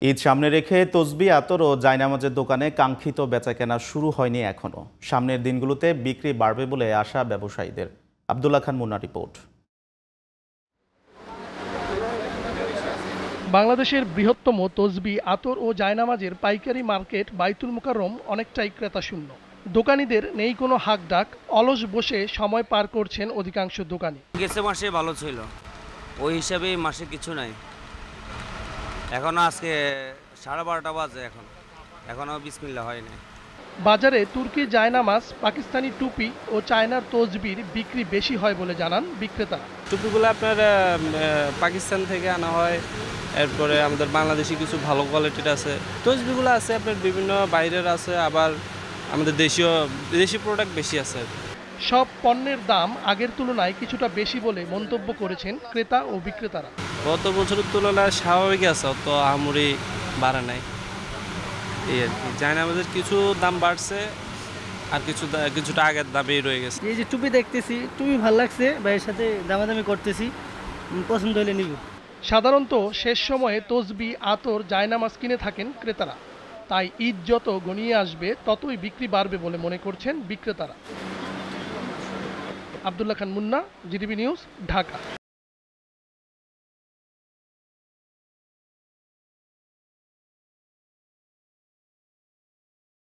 ঈদ সামনে রেখে তসবিহ আতর ও জায়নামাজের দোকানে কাঙ্ক্ষিত বেচাকেনা শুরু হয়নি এখনো। সামনের দিনগুলোতে বিক্রি বাড়বে বলে আশা ব্যবসায়ীদের। আব্দুল্লাহ খান মুন্না রিপোর্ট। বাংলাদেশের বৃহত্তম তসবিহ আতর ও জায়নামাজের পাইকারি মার্কেট বাইতুল মুকাররম অনেকটাই ক্রেতা শূন্য। দোকানীদের নেই কোনো হাঁকডাক, অলস বসে সময় পার করছেন অধিকাংশ দোকানি। গেছে মাসে ভালো ছিল, ওই হিসাবে এই মাসে কিছু নাই। এখনো আজকে 12:30 বাজে, এখনো বিসমিল্লাহ হয়নি। বাজারে তুর্কি জায়নামাজ, পাকিস্তানি টুপি ও চায়নার তসবির বিক্রি বেশি হয় বলে জানান বিক্রেতারা। টুপিগুলো আপনার পাকিস্তান থেকে আনা হয়, এরপরে আমাদের বাংলাদেশি কিছু ভালো কোয়ালিটির আছে। তসবিগুলো আছে আপনার বিভিন্ন বাইরের আছে, আবার আমাদের দেশি প্রোডাক্ট বেশি আছে। সব পণ্যের দাম আগের তুলনায় কিছুটা বেশি বলে মন্তব্য করেছেন ক্রেতা ও বিক্রেতারা। গত বছরের তুলনায় স্বাভাবিক আছে, অত আহামরি বাড়ে নাই, এই আর কি। জানি আমাদের কিছু দাম বাড়ছে, আর কিছুটা আগের দামেই রয়ে গেছে। এই যে টুপি দেখতেছি, টুপি ভালো লাগছে, ভাইয়ের সাথে দামাদামি করতেছি, পছন্দ হলে নিব। সাধারণত শেষ সময়ে তসবিহ আতর জায়নামাজ কিনে থাকেন ক্রেতারা, তাই ঈদ যত ঘনিয়ে আসবে ততই বিক্রি বাড়বে বলে মনে করছেন বিক্রেতারা। আব্দুল্লাহ খান মুন্না, জিটিভি নিউজ, ঢাকা।